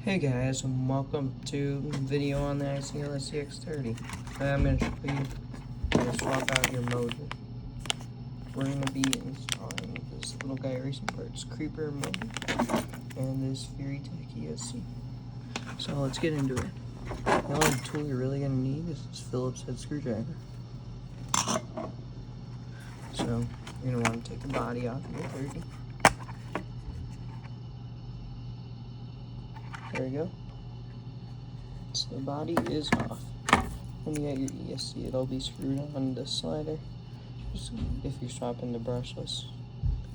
Hey guys, and welcome to the video on the axial scx30. I'm going to show you how to swap out your motor. We're going to be installing this little guy racing parts creeper motor and this Fury Tech ESC. So let's get into it. The only tool you're really going to need is this Phillips head screwdriver. So you're going to want to take the body off your 30. There we go. So the body is off. When you get your ESC, it'll be screwed on this slider. Just if you're swapping to brushless,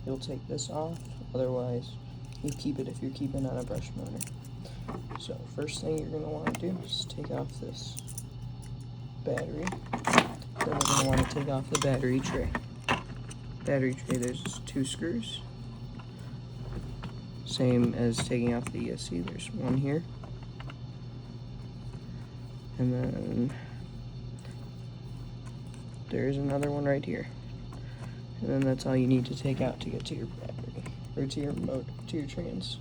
you'll take this off. Otherwise, you keep it if you're keeping on a brush motor. So first thing you're going to want to do is take off this battery. Then we're going to want to take off the battery tray. Battery tray, there's 2 screws. Same as taking off the ESC, there's one here. And then there's another one right here. And then that's all you need to take out to get to your battery, or to your motor, to your trans.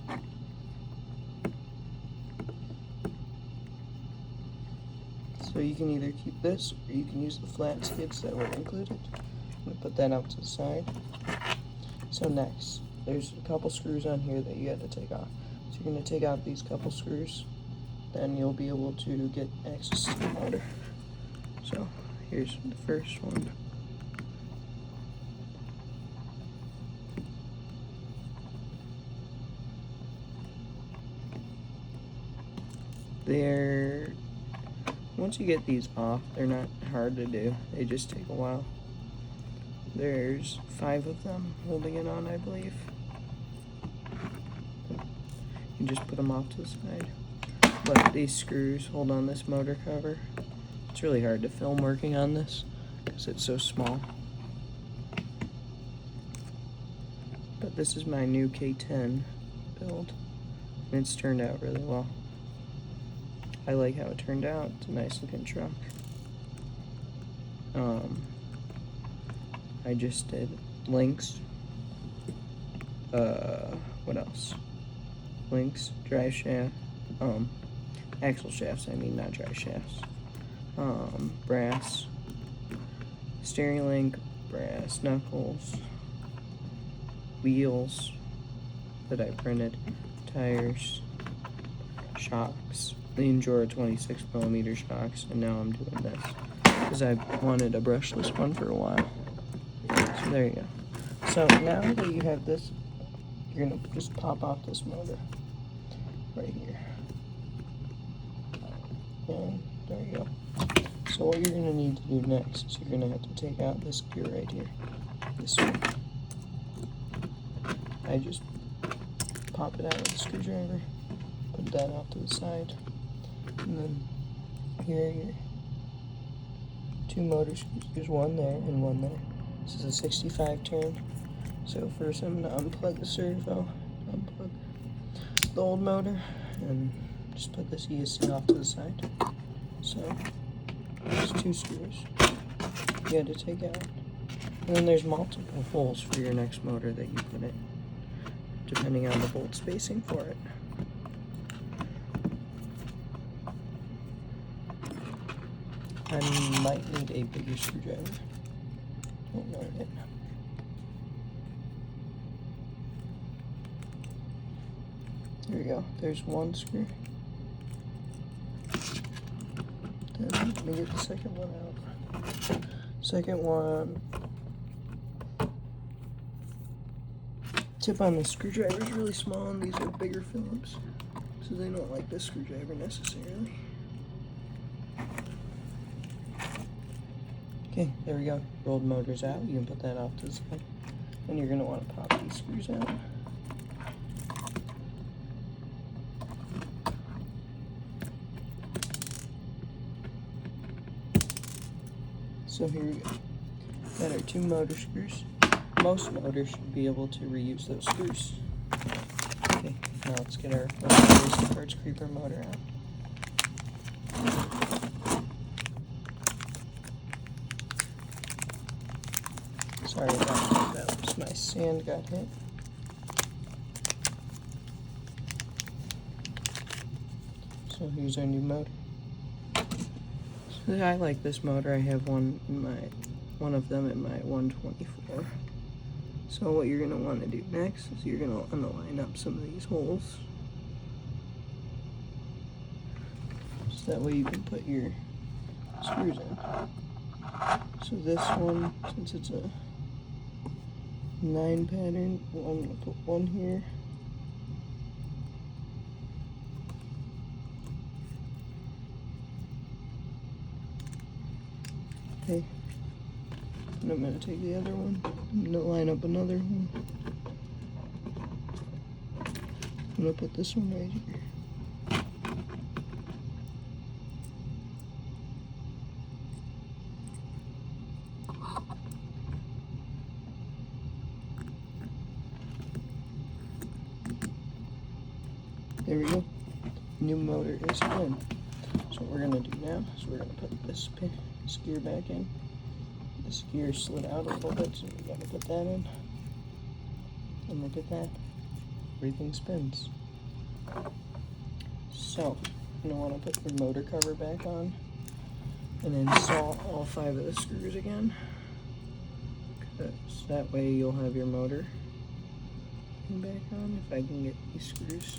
So you can either keep this, or you can use the flat skids that were included. I'm going to put that out to the side. So next, there's a couple screws on here that you had to take off. So you're going to take out these couple screws, then you'll be able to get access to the motor. So here's the first one. Once you get these off, they're not hard to do. They just take a while. There's 5 of them holding it on, I believe. You just put them off to the side. But these screws hold on this motor cover. It's really hard to film working on this because it's so small. But this is my new K10 build, and it's turned out really well. I like how it turned out. It's a nice looking truck. I just did links. What else? Links, drive shaft, axle shafts, I mean, not drive shafts. Brass, steering link, brass knuckles, wheels that I printed, tires, shocks, the Endura 26mm shocks, and now I'm doing this because I've wanted a brushless one for a while. So there you go. So now that you have this, you're going to just pop off this motor right here. And there you go. So what you're going to need to do next is you're going to have to take out this gear right here. This one. I just pop it out with a screwdriver, put that off to the side, and then here are your 2 motor screws. There's one there and one there. This is a 65 turn. So first I'm going to unplug the servo, unplug the old motor, and just put this ESC off to the side. So there's 2 screws you had to take out. And then there's multiple holes for your next motor that you put in, depending on the bolt spacing for it. I might need a bigger screwdriver. Don't know yet. There we go. There's 1 screw. Then let me get the second one out. Second one. Tip on the screwdriver is really small, and these are bigger Phillips, so they don't like this screwdriver necessarily. Okay, there we go. Rolled motor's out. You can put that off to the side. And you're going to want to pop these screws out. So here we go. Got our 2 motor screws. Most motors should be able to reuse those screws. Okay, now let's get our racing parts creeper motor out. Sorry about that. That was my sand got hit. So here's our new motor. So I like this motor. I have one of them in my 124. So what you're gonna want to do next is you're gonna want to line up some of these holes, so that way you can put your screws in. So this one, since it's a 9 pattern, I'm gonna put one here. Okay. And I'm going to take the other one. I'm going to line up another one. I'm going to put this one right here. There we go. New motor is in. So what we're going to do now is we're going to put this gear back in. This gear slid out a little bit, so we got to put that in. And look at that. Everything spins. So, you're going to want to put your motor cover back on and install all 5 of the screws again. Because that way you'll have your motor back on. If I can get these screws.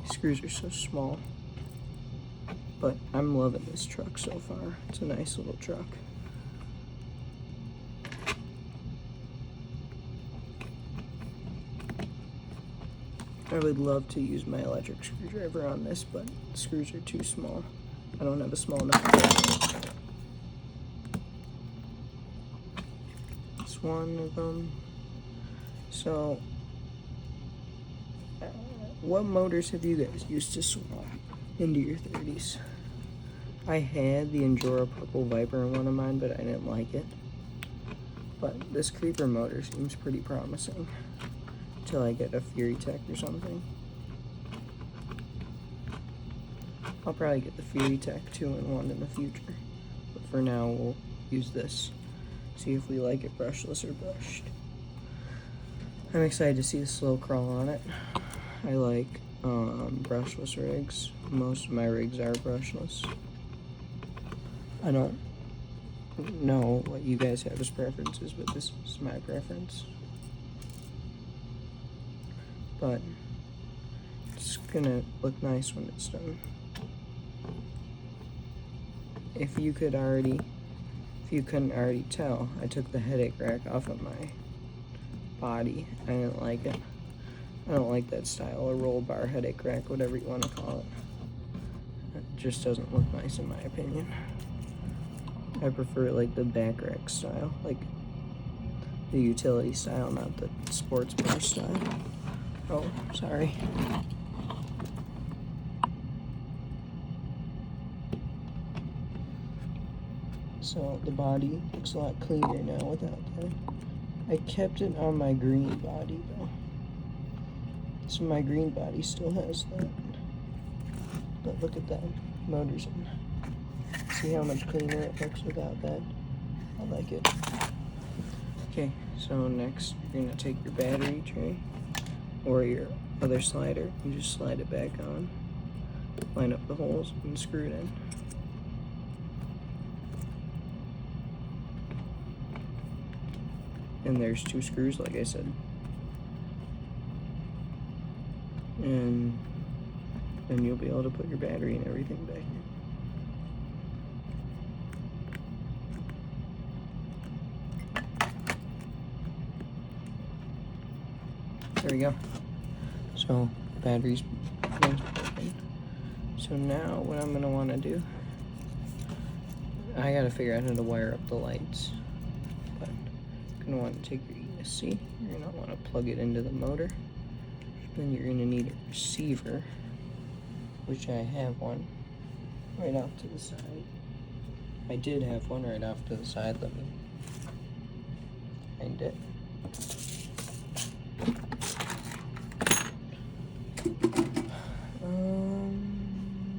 These screws are so small. But I'm loving this truck so far. It's a nice little truck. I would love to use my electric screwdriver on this, but the screws are too small. I don't have a small enough one. It's one of them. So, what motors have you guys used to swap into your 30s? I had the Endura Purple Viper in one of mine, but I didn't like it. But this Creeper motor seems pretty promising. Until I get a Fury Tech or something. I'll probably get the Fury Tech 2-in-1 in the future. But for now, we'll use this. See if we like it brushless or brushed. I'm excited to see the slow crawl on it. I like brushless rigs. Most of my rigs are brushless. I don't know what you guys have as preferences, but this is my preference. But it's gonna look nice when it's done. If you couldn't already tell, I took the headache rack off of my body. I didn't like it. I don't like that style of roll bar headache rack, whatever you want to call it. It just doesn't look nice in my opinion. I prefer like the back rack style, like the utility style, not the sports bar style. Oh, sorry. So the body looks a lot cleaner now without that. I kept it on my green body though. So my green body still has that. But look at that. Motor's in. See how much cleaner it looks without that? I like it. Okay, so next you're gonna take your battery tray or your other slider and just slide it back on. Line up the holes and screw it in. And there's 2 screws, like I said. And then you'll be able to put your battery and everything back in. There we go. So, battery's broken. So now what I'm gonna wanna do, I gotta figure out how to wire up the lights. But you're gonna want to take your ESC, you're gonna want to plug it into the motor. Then you're gonna need a receiver, which I have one right off to the side. I did have one right off to the side, let me find it.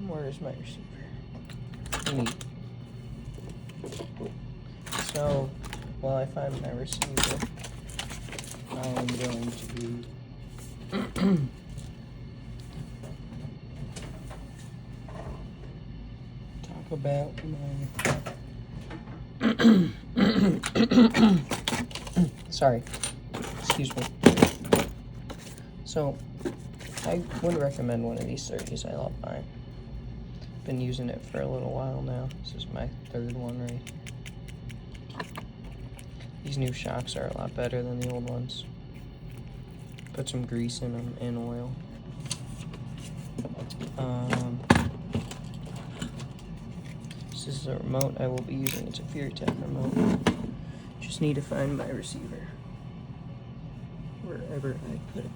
Where's my receiver? So, while I find my receiver, I am going to about my sorry, excuse me. So I would recommend one of these 30s. I love mine. Been using it for a little while now. This is my third one right here. These new shocks are a lot better than the old ones. Put some grease in them and oil. This is the remote I will be using. It's a FuryTech remote. Just need to find my receiver wherever I put it.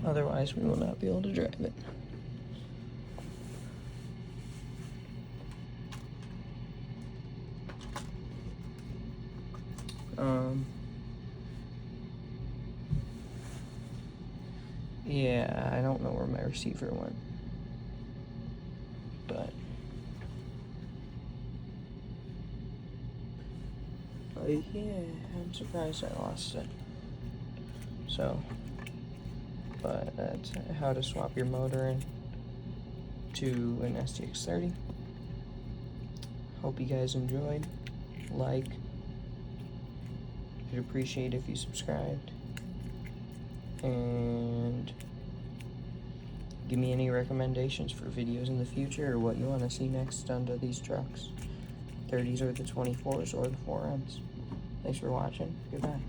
Otherwise, we will not be able to drive it. Yeah, I don't know where my receiver went, but yeah, I'm surprised I lost it. So, but that's how to swap your motor in to an scx30. Hope you guys enjoyed. Like, I'd appreciate if you subscribed, and give me any recommendations for videos in the future or what you want to see next under these trucks. 30s or the 24s or the 4Ms. Thanks for watching. Goodbye.